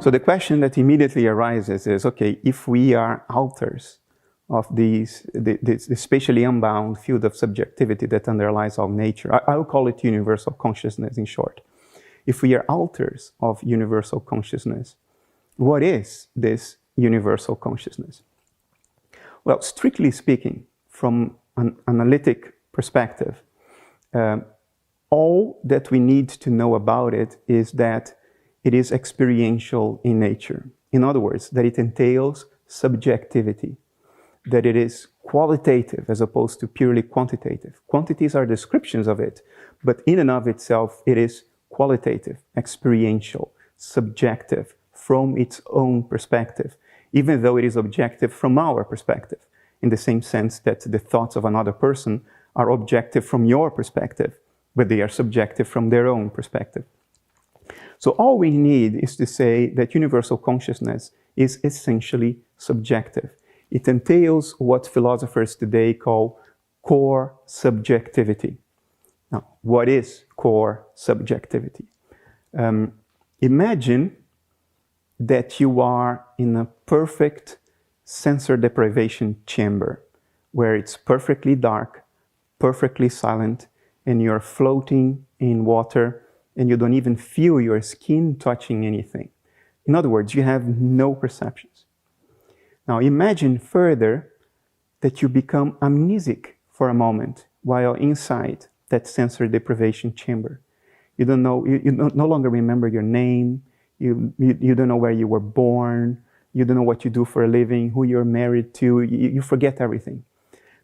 So the question that immediately arises is, okay, if we are authors of this spatially unbound field of subjectivity that underlies all nature, I will call it universal consciousness in short. If we are authors of universal consciousness, what is this universal consciousness? Well, strictly speaking, from an analytic perspective, all that we need to know about it is that it is experiential in nature. In other words, that it entails subjectivity, that it is qualitative as opposed to purely quantitative. Quantities are descriptions of it, but in and of itself, it is qualitative, experiential, subjective from its own perspective, even though it is objective from our perspective, in the same sense that the thoughts of another person are objective from your perspective, but they are subjective from their own perspective. So all we need is to say that universal consciousness is essentially subjective. It entails what philosophers today call core subjectivity. Now, what is core subjectivity? Imagine that you are in a perfect sensor deprivation chamber where it's perfectly dark, perfectly silent, and you're floating in water and you don't even feel your skin touching anything. In other words, you have no perceptions. Now imagine further that you become amnesic for a moment while inside that sensory deprivation chamber. You don't know, you no longer remember your name, you don't know where you were born, you don't know what you do for a living, who you're married to, you forget everything.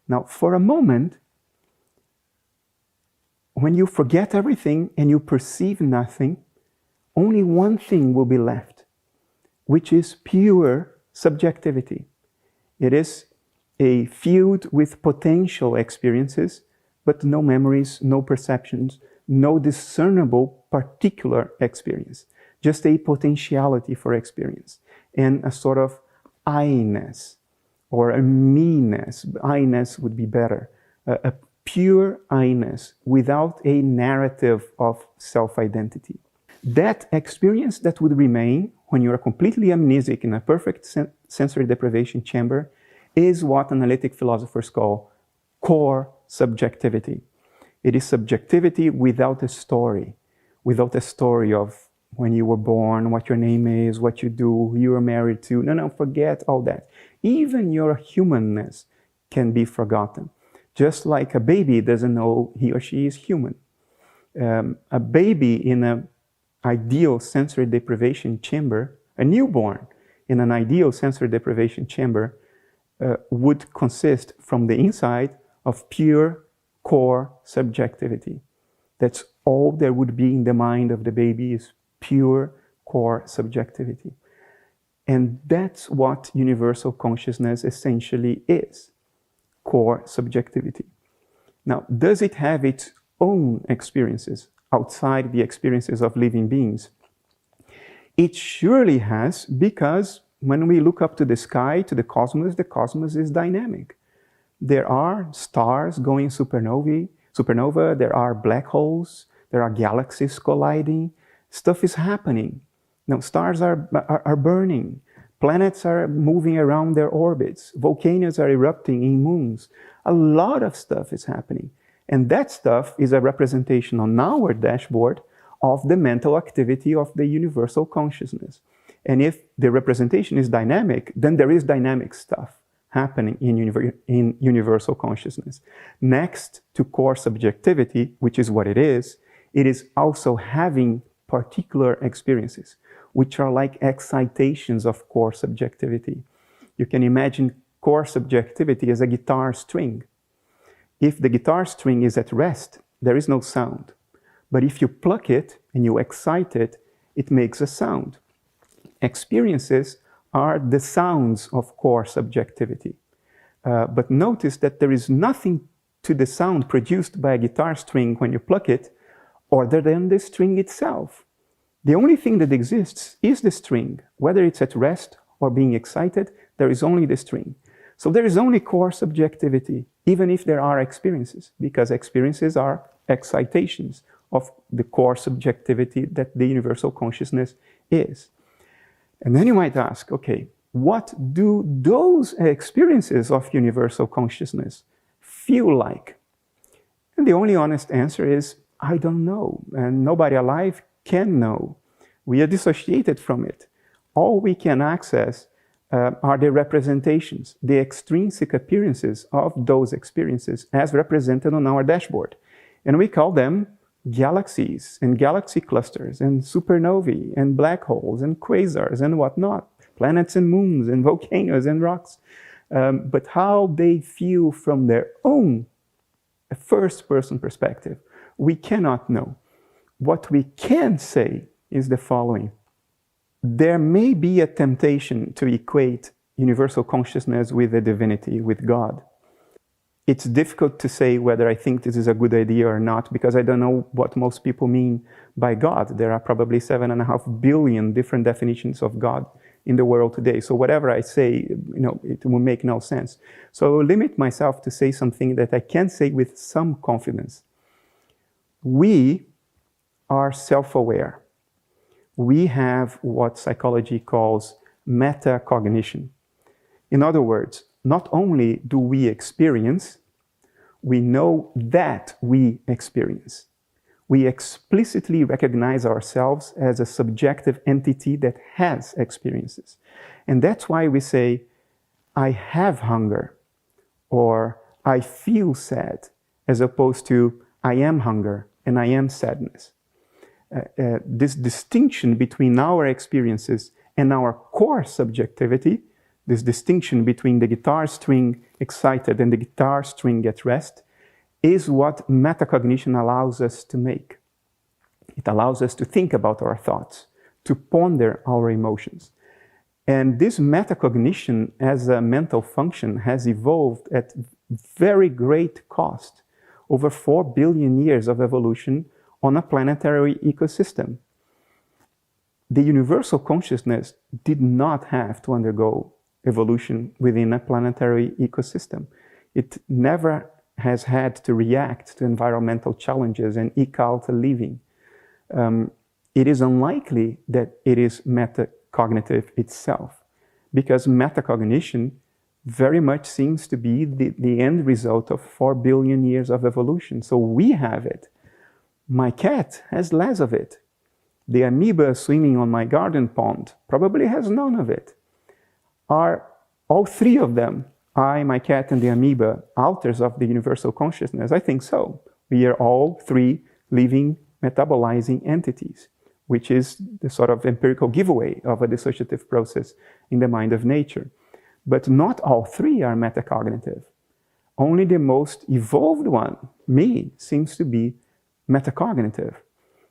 Now for a moment, when you forget everything and you perceive nothing, only one thing will be left, which is pure subjectivity. It is a field with potential experiences, but no memories, no perceptions, no discernible particular experience, just a potentiality for experience and a sort of I-ness or a me-ness. I-ness would be better. A pure I-ness without a narrative of self-identity. That experience that would remain when you are completely amnesic in a perfect sensory deprivation chamber is what analytic philosophers call core subjectivity. It is subjectivity without a story of when you were born, what your name is, what you do, who you are married to. No, forget all that. Even your humanness can be forgotten. Just like a baby doesn't know he or she is human. A baby in an ideal sensory deprivation chamber, a newborn in an ideal sensory deprivation chamber would consist from the inside of pure core subjectivity. That's all there would be in the mind of the baby is pure core subjectivity. And that's what universal consciousness essentially is. Core subjectivity. Now, does it have its own experiences outside the experiences of living beings? It surely has, because when we look up to the sky, to the cosmos is dynamic. There are stars going supernova, there are black holes, there are galaxies colliding, stuff is happening. Now, stars are burning. Planets are moving around their orbits. Volcanoes are erupting in moons. A lot of stuff is happening. And that stuff is a representation on our dashboard of the mental activity of the universal consciousness. And if the representation is dynamic, then there is dynamic stuff happening in universal consciousness. Next to core subjectivity, which is what it is also having particular experiences, which are like excitations of core subjectivity. You can imagine core subjectivity as a guitar string. If the guitar string is at rest, there is no sound. But if you pluck it and you excite it, it makes a sound. Experiences are the sounds of core subjectivity. But notice that there is nothing to the sound produced by a guitar string when you pluck it, other than the string itself. The only thing that exists is the string. Whether it's at rest or being excited, there is only the string. So there is only core subjectivity, even if there are experiences, because experiences are excitations of the core subjectivity that the universal consciousness is. And then you might ask, okay, what do those experiences of universal consciousness feel like? And the only honest answer is, I don't know, and nobody alive can know. We are dissociated from it. All we can access are the representations, the extrinsic appearances of those experiences as represented on our dashboard. And we call them galaxies and galaxy clusters and supernovae and black holes and quasars and whatnot, planets and moons and volcanoes and rocks. But how they feel from their own first-person perspective, we cannot know. What we can say is the following. There may be a temptation to equate universal consciousness with a divinity, with God. It's difficult to say whether I think this is a good idea or not, because I don't know what most people mean by God. There are probably 7.5 billion different definitions of God in the world today. So whatever I say, it will make no sense. So I will limit myself to say something that I can say with some confidence. We are self-aware. We have what psychology calls metacognition. In other words, not only do we experience, we know that we experience. We explicitly recognize ourselves as a subjective entity that has experiences. And that's why we say, I have hunger, or I feel sad, as opposed to I am hunger and I am sadness. This distinction between our experiences and our core subjectivity, this distinction between the guitar string excited and the guitar string at rest, is what metacognition allows us to make. It allows us to think about our thoughts, to ponder our emotions. And this metacognition as a mental function has evolved at very great cost, over 4 billion years of evolution on a planetary ecosystem. The universal consciousness did not have to undergo evolution within a planetary ecosystem. It never has had to react to environmental challenges and eke out a living. It is unlikely that it is metacognitive itself, because metacognition very much seems to be the end result of 4 billion years of evolution. So we have it. My cat has less of it. The amoeba swimming on my garden pond probably has none of it. Are all three of them, I, my cat, and the amoeba, alters of the universal consciousness? I think so. We are all three living, metabolizing entities, which is the sort of empirical giveaway of a dissociative process in the mind of nature. But not all three are metacognitive. Only the most evolved one, me, seems to be metacognitive.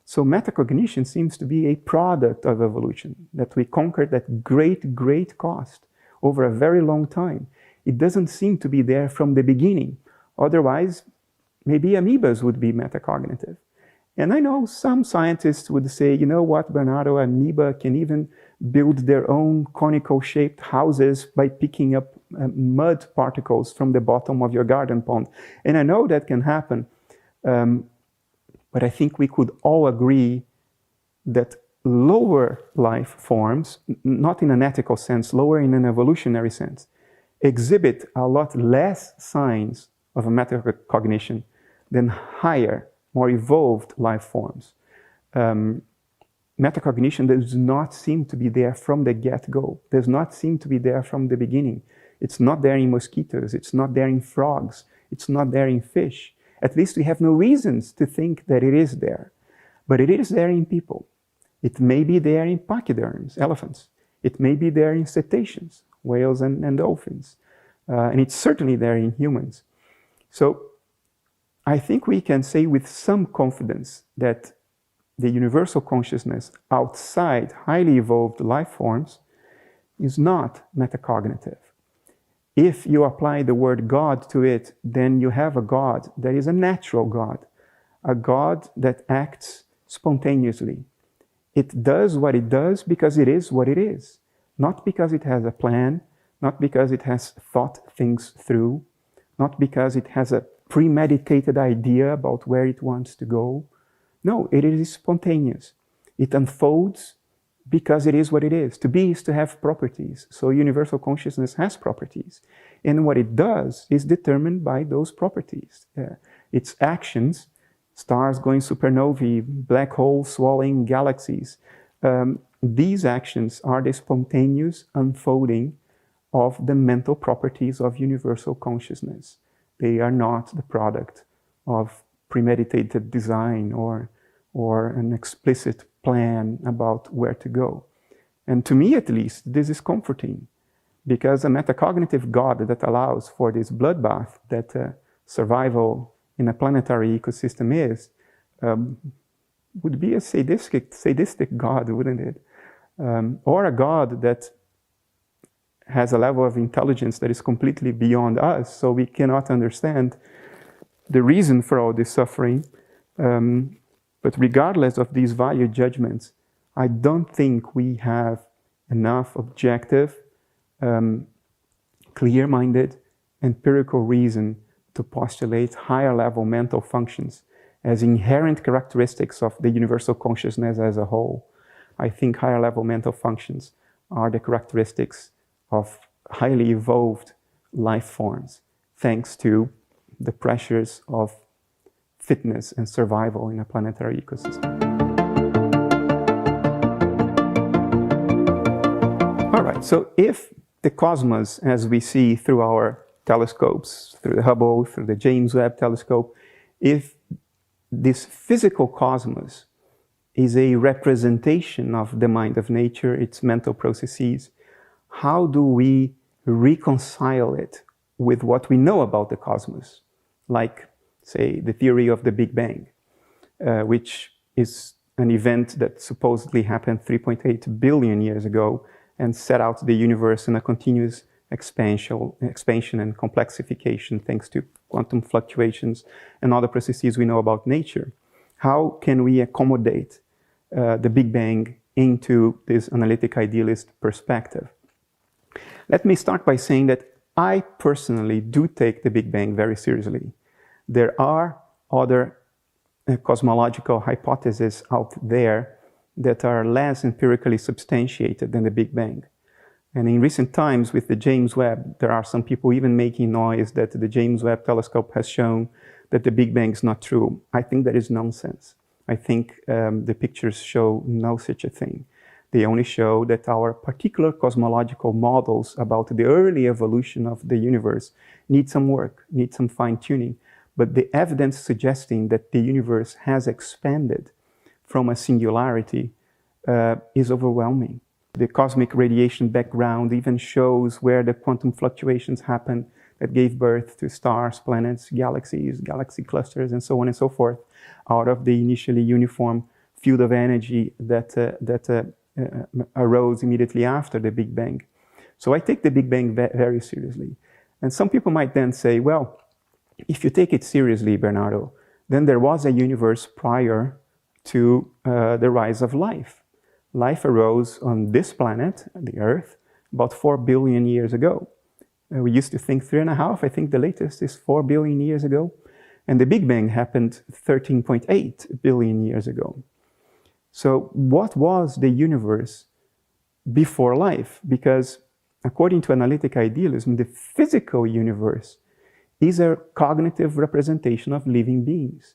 So metacognition seems to be a product of evolution, that we conquered at great, great cost over a very long time. It doesn't seem to be there from the beginning. Otherwise, maybe amoebas would be metacognitive. And I know some scientists would say, you know what, Bernardo, amoeba can even build their own conical-shaped houses by picking up mud particles from the bottom of your garden pond. And I know that can happen, but I think we could all agree that lower life forms, not in an ethical sense, lower in an evolutionary sense, exhibit a lot less signs of a metacognition than higher, more evolved life forms. Metacognition does not seem to be there from the get-go, does not seem to be there from the beginning. It's not there in mosquitoes, it's not there in frogs, it's not there in fish. At least we have no reasons to think that it is there. But it is there in people. It may be there in pachyderms, elephants. It may be there in cetaceans, whales and dolphins. And it's certainly there in humans. So I think we can say with some confidence that the universal consciousness outside highly evolved life forms is not metacognitive. If you apply the word God to it, then you have a God that is a natural God, a God that acts spontaneously. It does what it does because it is what it is, not because it has a plan, not because it has thought things through, not because it has a premeditated idea about where it wants to go. No, it is spontaneous. It unfolds because it is what it is. To be is to have properties. So universal consciousness has properties. And what it does is determined by those properties. Its actions, stars going supernovae, black holes swallowing galaxies, these actions are the spontaneous unfolding of the mental properties of universal consciousness. They are not the product of premeditated design or an explicit plan about where to go. And to me, at least, this is comforting, because a metacognitive God that allows for this bloodbath that survival in a planetary ecosystem is, would be a sadistic God, wouldn't it? Or a God that has a level of intelligence that is completely beyond us, so we cannot understand the reason for all this suffering. But regardless of these value judgments, I don't think we have enough objective, clear-minded, empirical reason to postulate higher level mental functions as inherent characteristics of the universal consciousness as a whole. I think higher level mental functions are the characteristics of highly evolved life forms, thanks to the pressures of fitness and survival in a planetary ecosystem. All right, so if the cosmos, as we see through our telescopes, through the Hubble, through the James Webb telescope, if this physical cosmos is a representation of the mind of nature, its mental processes, how do we reconcile it with what we know about the cosmos? Like, say, the theory of the Big Bang, which is an event that supposedly happened 3.8 billion years ago and set out the universe in a continuous expansion and complexification thanks to quantum fluctuations and other processes we know about nature. How can we accommodate the Big Bang into this analytic idealist perspective? Let me start by saying that I personally do take the Big Bang very seriously. There are other cosmological hypotheses out there that are less empirically substantiated than the Big Bang. And in recent times with the James Webb, there are some people even making noise that the James Webb telescope has shown that the Big Bang is not true. I think that is nonsense. I think the pictures show no such a thing. They only show that our particular cosmological models about the early evolution of the universe need some work, need some fine-tuning. But the evidence suggesting that the universe has expanded from a singularity is overwhelming. The cosmic radiation background even shows where the quantum fluctuations happen that gave birth to stars, planets, galaxies, galaxy clusters, and so on and so forth, out of the initially uniform field of energy that arose immediately after the Big Bang. So I take the Big Bang very seriously. And some people might then say, well, if you take it seriously, Bernardo, then there was a universe prior to the rise of life. Life arose on this planet, the Earth, about 4 billion years ago. We used to think 3.5. I think the latest is 4 billion years ago. And the Big Bang happened 13.8 billion years ago. So what was the universe before life? Because according to analytic idealism, the physical universe is a cognitive representation of living beings.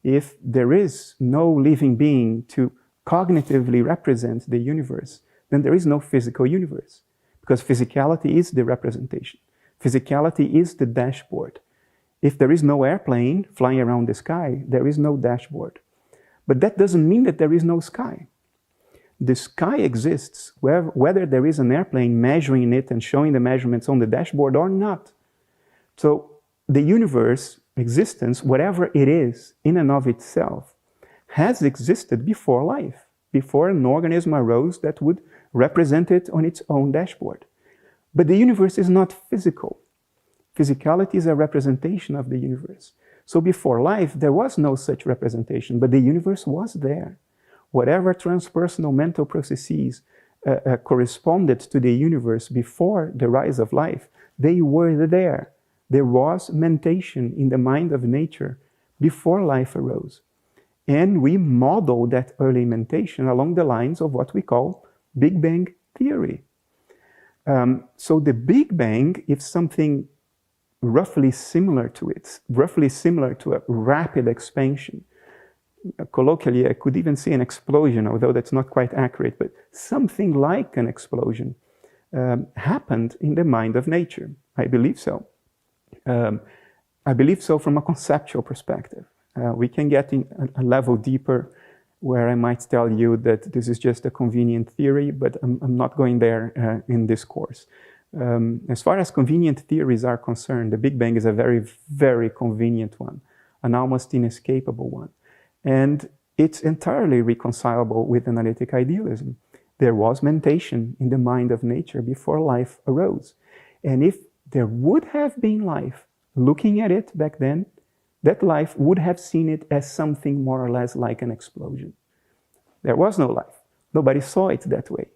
If there is no living being to cognitively represent the universe, then there is no physical universe, because physicality is the representation. Physicality is the dashboard. If there is no airplane flying around the sky, there is no dashboard. But that doesn't mean that there is no sky. The sky exists whether there is an airplane measuring it and showing the measurements on the dashboard or not. So the universe existence, whatever it is in and of itself, has existed before life, before an organism arose that would represent it on its own dashboard. But the universe is not physical. Physicality is a representation of the universe. So before life, there was no such representation, but the universe was there. Whatever transpersonal mental processes corresponded to the universe before the rise of life, they were there. There was mentation in the mind of nature before life arose. And we model that early mentation along the lines of what we call Big Bang theory. So the Big Bang is something roughly similar to it, roughly similar to a rapid expansion. Colloquially, I could even say an explosion, although that's not quite accurate, but something like an explosion happened in the mind of nature. I believe so. I believe so from a conceptual perspective. We can get in a level deeper where I might tell you that this is just a convenient theory, but I'm not going there in this course. As far as convenient theories are concerned, the Big Bang is a very, very convenient one, an almost inescapable one. And it's entirely reconcilable with analytic idealism. There was mentation in the mind of nature before life arose. And if there would have been life looking at it back then, that life would have seen it as something more or less like an explosion. There was no life. Nobody saw it that way.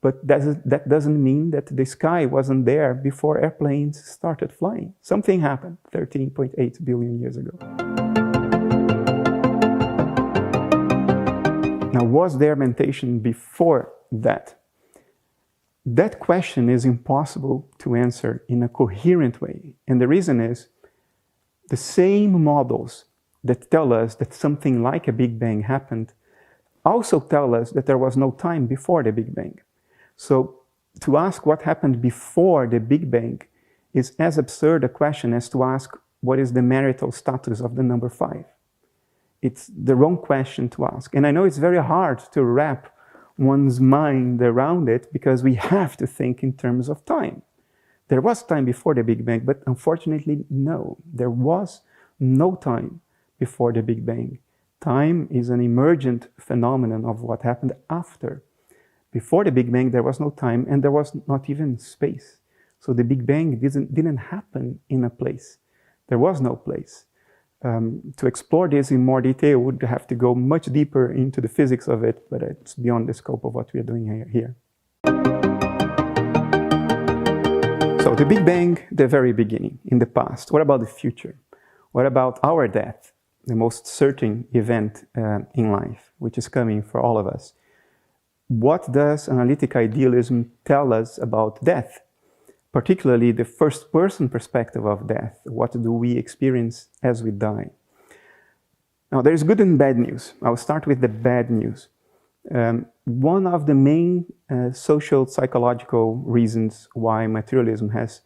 But that doesn't mean that the sky wasn't there before airplanes started flying. Something happened 13.8 billion years ago. Now, was there mentation before that? That question is impossible to answer in a coherent way. And the reason is, the same models that tell us that something like a Big Bang happened also tell us that there was no time before the Big Bang. So to ask what happened before the Big Bang is as absurd a question as to ask what is the marital status of the number 5. It's the wrong question to ask. And I know it's very hard to wrap one's mind around it because we have to think in terms of time. There was time before the Big Bang, but unfortunately, no. There was no time before the Big Bang. Time is an emergent phenomenon of what happened after. Before the Big Bang, there was no time, and there was not even space. So the Big Bang didn't happen in a place. There was no place. To explore this in more detail, we would have to go much deeper into the physics of it, but it's beyond the scope of what we are doing here. So the Big Bang, the very beginning, in the past. What about the future? What about our death, the most certain event in life, which is coming for all of us? What does analytic idealism tell us about death? Particularly the first-person perspective of death. What do we experience as we die? Now, there's good and bad news. I'll start with the bad news. One of the main social psychological reasons why materialism has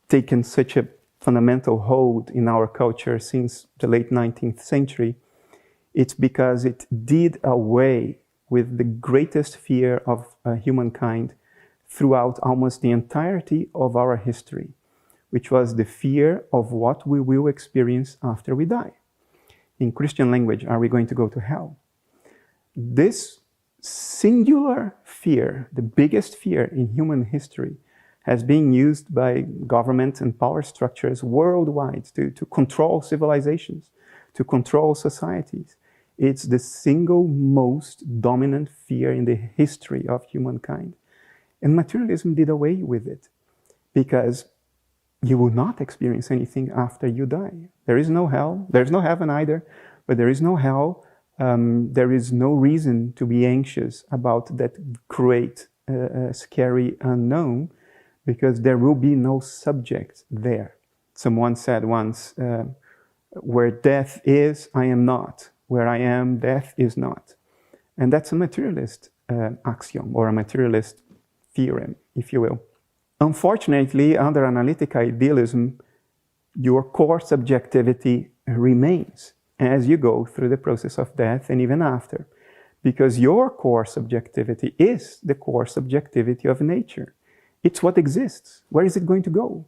taken such a fundamental hold in our culture since the late 19th century, it's because it did away with the greatest fear of humankind throughout almost the entirety of our history, which was the fear of what we will experience after we die. In Christian language, are we going to go to hell? This singular fear, the biggest fear in human history, has been used by governments and power structures worldwide to control civilizations, to control societies. It's the single most dominant fear in the history of humankind. And materialism did away with it because you will not experience anything after you die. There is no hell, there is no heaven either, but there is no hell. There is no reason to be anxious about that great, scary unknown, because there will be no subject there. Someone said once, where death is, I am not. Where I am, death is not. And that's a materialist axiom, or a materialist theorem, if you will. Unfortunately, under analytic idealism, your core subjectivity remains as you go through the process of death and even after, because your core subjectivity is the core subjectivity of nature. It's what exists. Where is it going to go?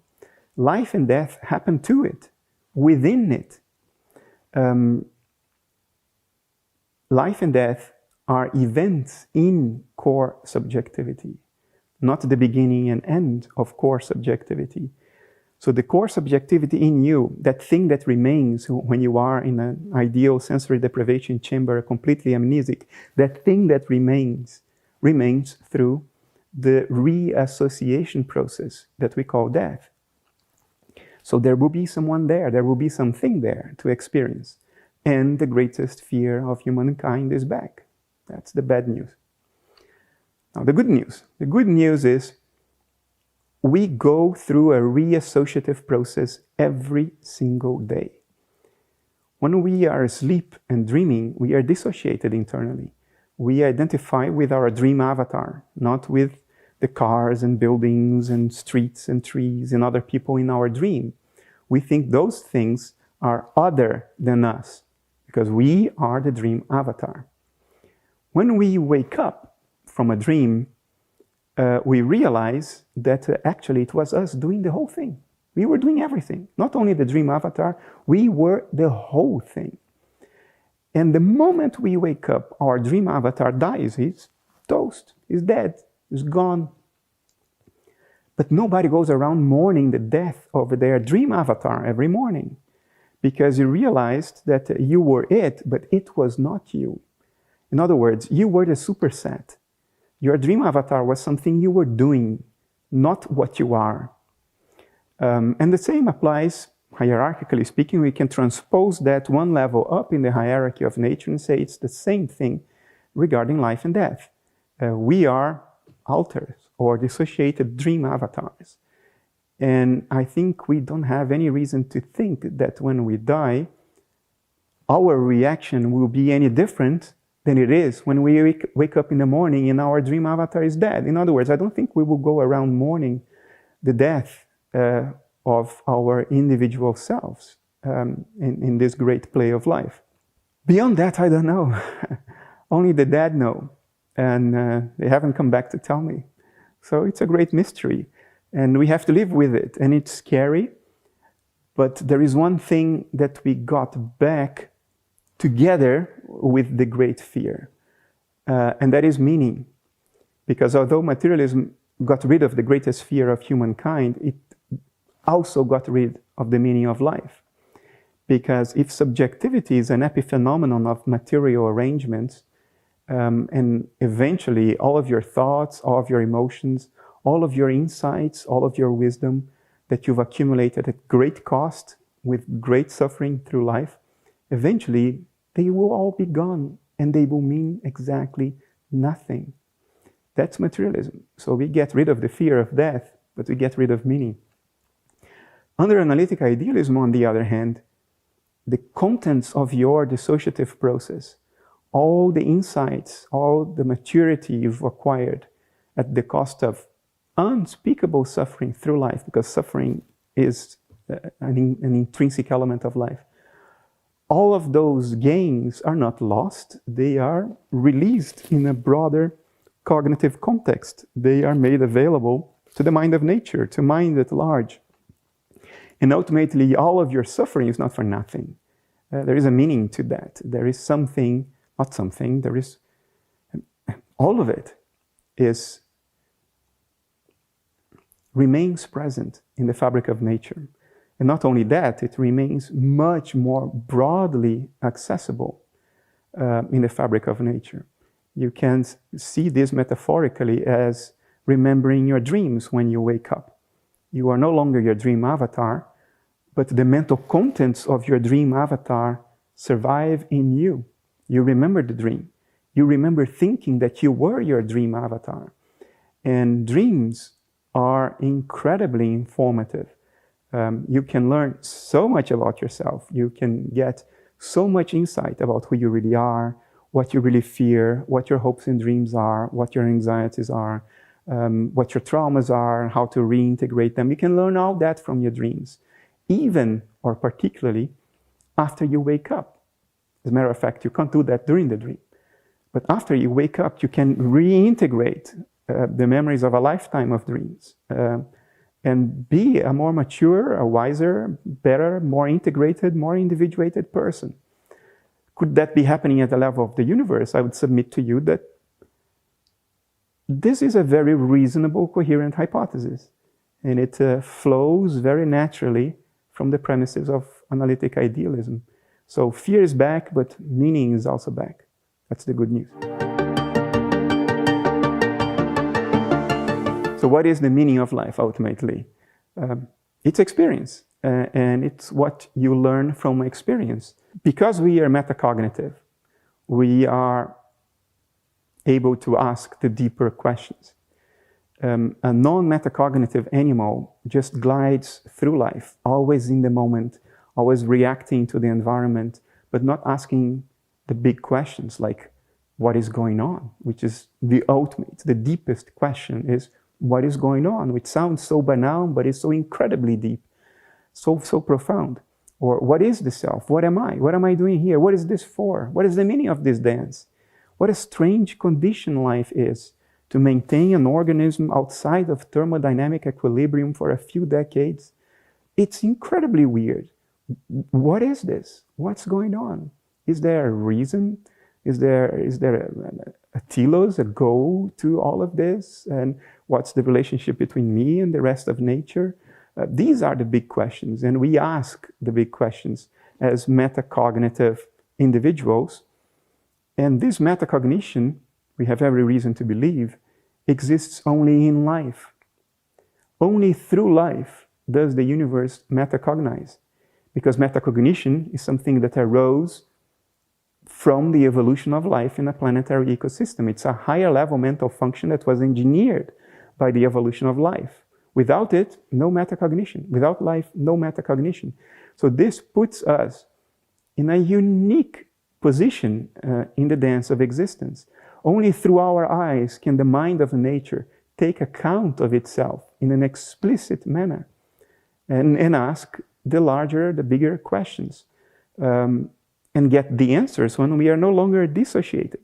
Life and death happen to it, within it. Life and death are events in core subjectivity, not the beginning and end of core subjectivity. So the core subjectivity in you, that thing that remains when you are in an ideal sensory deprivation chamber, completely amnesic, that thing that remains through the reassociation process that we call death. So there will be someone there will be something there to experience. and the greatest fear of humankind is back. That's the bad news. Now, the good news. The good news is we go through a reassociative process every single day. When we are asleep and dreaming, we are dissociated internally. We identify with our dream avatar, not with the cars and buildings and streets and trees and other people in our dream. We think those things are other than us because we are the dream avatar. When we wake up from a dream, we realize that actually it was us doing the whole thing. We were doing everything. Not only the dream avatar, we were the whole thing. And the moment we wake up, our dream avatar dies. He's toast. He's dead. He's gone. But nobody goes around mourning the death of their dream avatar every morning because you realized that you were it, but it was not you. In other words, you were the superset. Your dream avatar was something you were doing, not what you are. And the same applies, hierarchically speaking. We can transpose that one level up in the hierarchy of nature and say it's the same thing regarding life and death. We are alters or dissociated dream avatars. And I think we don't have any reason to think that when we die, our reaction will be any different than it is when we wake up in the morning and our dream avatar is dead. In other words, I don't think we will go around mourning the death of our individual selves in this great play of life. Beyond that, I don't know. Only the dead know. And they haven't come back to tell me. So it's a great mystery. And we have to live with it. And it's scary. But there is one thing that we got back together with the great fear. And that is meaning. Because although materialism got rid of the greatest fear of humankind, it also got rid of the meaning of life. Because if subjectivity is an epiphenomenon of material arrangements, and eventually all of your thoughts, all of your emotions, all of your insights, all of your wisdom that you've accumulated at great cost with great suffering through life, eventually they will all be gone and they will mean exactly nothing. That's materialism. So we get rid of the fear of death, but we get rid of meaning. Under analytic idealism, on the other hand, the contents of your dissociative process, all the insights, all the maturity you've acquired at the cost of unspeakable suffering through life, because suffering is an intrinsic element of life. All of those gains are not lost. They are released in a broader cognitive context. They are made available to the mind of nature, to mind at large. And ultimately, all of your suffering is not for nothing. There is a meaning to that. There is something, not something, there is, all of it remains present in the fabric of nature. And not only that, it remains much more broadly accessible in the fabric of nature. You can see this metaphorically as remembering your dreams when you wake up. You are no longer your dream avatar, but the mental contents of your dream avatar survive in you. You remember the dream. You remember thinking that you were your dream avatar. And dreams are incredibly informative. You can learn so much about yourself. You can get so much insight about who you really are, what you really fear, what your hopes and dreams are, what your anxieties are, what your traumas are, how to reintegrate them. You can learn all that from your dreams, even or particularly after you wake up. As a matter of fact, you can't do that during the dream. But after you wake up, you can reintegrate the memories of a lifetime of dreams and be a more mature, a wiser, better, more integrated, more individuated person. Could that be happening at the level of the universe? I would submit to you that this is a very reasonable, coherent hypothesis. And it flows very naturally from the premises of analytic idealism. So fear is back, but meaning is also back. That's the good news. So what is the meaning of life, ultimately? It's experience. And it's what you learn from experience. Because we are metacognitive, we are able to ask the deeper questions. A non-metacognitive animal just glides through life, always in the moment, always reacting to the environment, but not asking the big questions like, what is going on? Which is the ultimate, the deepest question is, what is going on? Which sounds so banal, but is so incredibly deep, so profound. Or what is the self? What am I? What am I doing here? What is this for? What is the meaning of this dance? What a strange condition life is to maintain an organism outside of thermodynamic equilibrium for a few decades. It's incredibly weird. What is this? What's going on? Is there a reason? Is there a telos, a goal to all of this? And what's the relationship between me and the rest of nature? These are the big questions, and we ask the big questions as metacognitive individuals. And this metacognition, we have every reason to believe, exists only in life. Only through life does the universe metacognize, because metacognition is something that arose from the evolution of life in a planetary ecosystem. It's a higher level mental function that was engineered by the evolution of life. Without it, no metacognition. Without life, no metacognition. So this puts us in a unique position in the dance of existence. Only through our eyes can the mind of nature take account of itself in an explicit manner and ask the larger, the bigger questions and get the answers when we are no longer dissociated.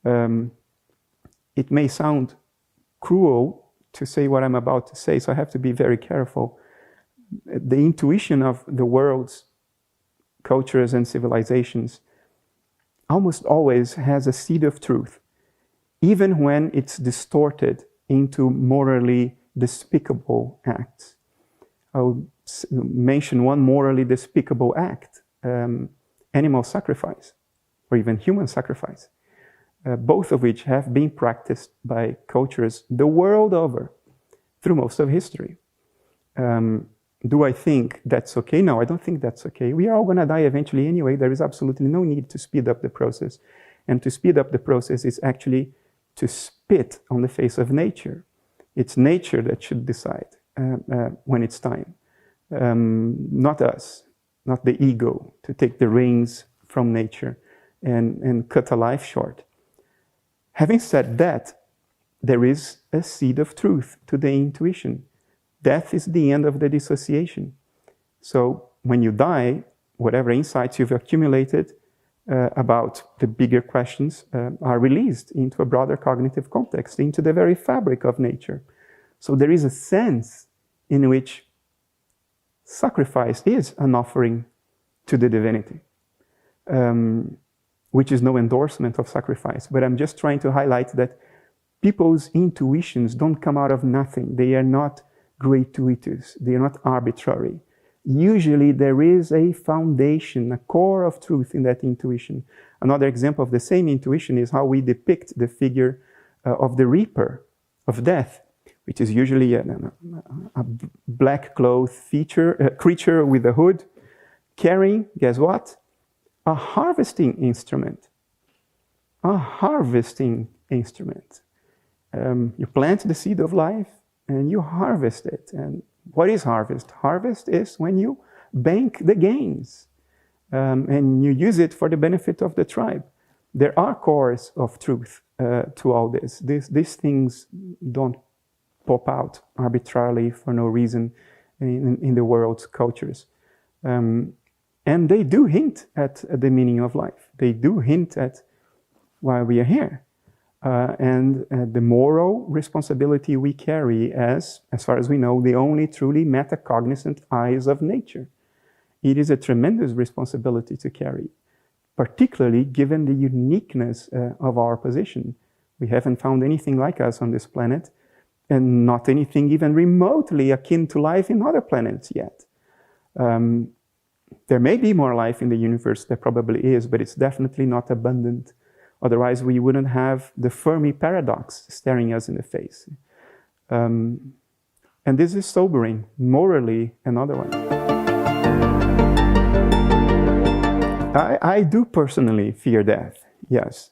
It may sound cruel to say what I'm about to say, so I have to be very careful. The intuition of the world's cultures and civilizations almost always has a seed of truth, even when it's distorted into morally despicable acts. I'll mention one morally despicable act, animal sacrifice, or even human sacrifice. Both of which have been practiced by cultures the world over through most of history. Do I think that's okay? No, I don't think that's okay. We are all going to die eventually anyway. There is absolutely no need to speed up the process. And to speed up the process is actually to spit on the face of nature. It's nature that should decide when it's time. Not us, not the ego, to take the reins from nature and cut a life short. Having said that, there is a seed of truth to the intuition. Death is the end of the dissociation. So when you die, whatever insights you've accumulated about the bigger questions are released into a broader cognitive context, into the very fabric of nature. So there is a sense in which sacrifice is an offering to the divinity. Which is no endorsement of sacrifice, but I'm just trying to highlight that people's intuitions don't come out of nothing. They are not gratuitous. They are not arbitrary. Usually there is a foundation, a core of truth in that intuition. Another example of the same intuition is how we depict the figure of the reaper of death, which is usually a black-clothed creature with a hood, carrying, guess what? A harvesting instrument. A harvesting instrument. You plant the seed of life and you harvest it. And what is harvest? Harvest is when you bank the gains and you use it for the benefit of the tribe. There are cores of truth to all this. These things don't pop out arbitrarily for no reason in the world's cultures. And they do hint at the meaning of life. They do hint at why we are here. And the moral responsibility we carry as far as we know, the only truly metacognizant eyes of nature. It is a tremendous responsibility to carry, particularly given the uniqueness of our position. We haven't found anything like us on this planet, and not anything even remotely akin to life in other planets yet. There may be more life in the universe, there probably is, but it's definitely not abundant. Otherwise, we wouldn't have the Fermi paradox staring us in the face. And this is sobering, morally and otherwise. I do personally fear death, yes.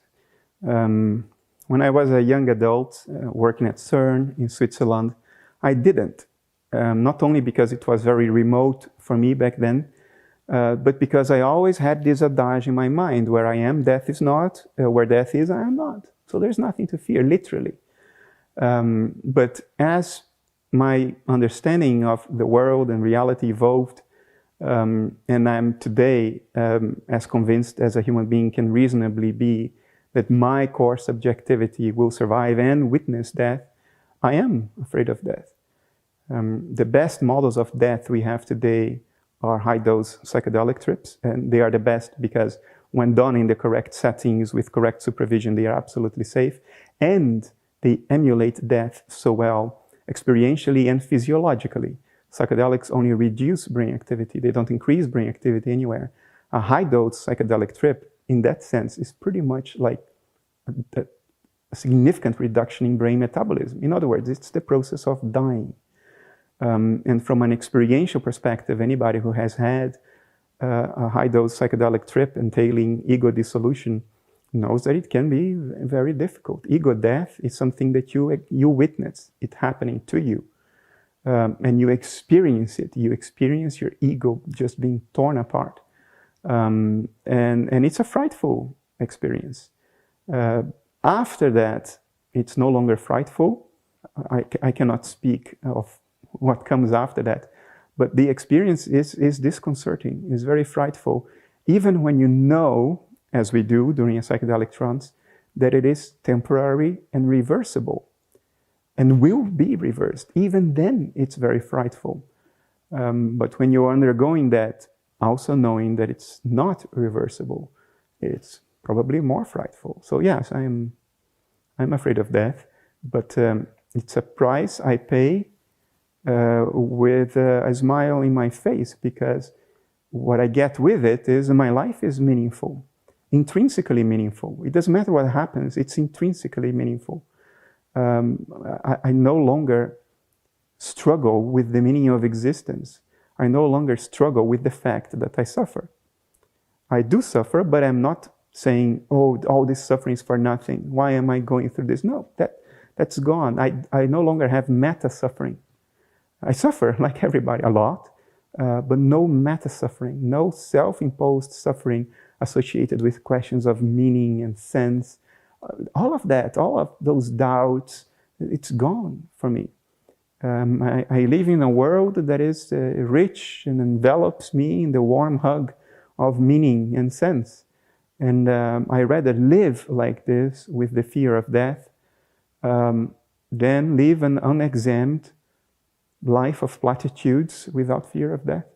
When I was a young adult working at CERN in Switzerland, I didn't. Not only because it was very remote for me back then, but because I always had this adage in my mind: where I am, death is not; where death is, I am not. So there's nothing to fear, literally. But as my understanding of the world and reality evolved, and I'm today as convinced as a human being can reasonably be that my core subjectivity will survive and witness death, I am afraid of death. The best models of death we have today are high-dose psychedelic trips, and they are the best because when done in the correct settings with correct supervision, they are absolutely safe, and they emulate death so well experientially and physiologically. Psychedelics only reduce brain activity. They don't increase brain activity anywhere. A high-dose psychedelic trip, in that sense, is pretty much like a significant reduction in brain metabolism. In other words, it's the process of dying. And from an experiential perspective, anybody who has had a high-dose psychedelic trip entailing ego dissolution knows that it can be very difficult. Ego death is something that you witness it happening to you. And you experience it. You experience your ego just being torn apart. And it's a frightful experience. After that, it's no longer frightful. I cannot speak of what comes after that. But the experience is disconcerting, is very frightful, even when you know, as we do during a psychedelic trance, that it is temporary and reversible, and will be reversed. Even then, it's very frightful. But when you're undergoing that, also knowing that it's not reversible, it's probably more frightful. So yes, I'm afraid of death, but it's a price I pay with a smile in my face, because what I get with it is my life is meaningful, intrinsically meaningful. It doesn't matter what happens, it's intrinsically meaningful. I no longer struggle with the meaning of existence. I no longer struggle with the fact that I suffer. I do suffer, but I'm not saying, oh, all this suffering is for nothing. Why am I going through this? No, that's gone. I no longer have meta-suffering. I suffer like everybody a lot, but no meta-suffering, no self-imposed suffering associated with questions of meaning and sense. All of that, all of those doubts, it's gone for me. I live in a world that is rich and envelops me in the warm hug of meaning and sense. And I rather live like this with the fear of death than live an unexamined life of platitudes without fear of death.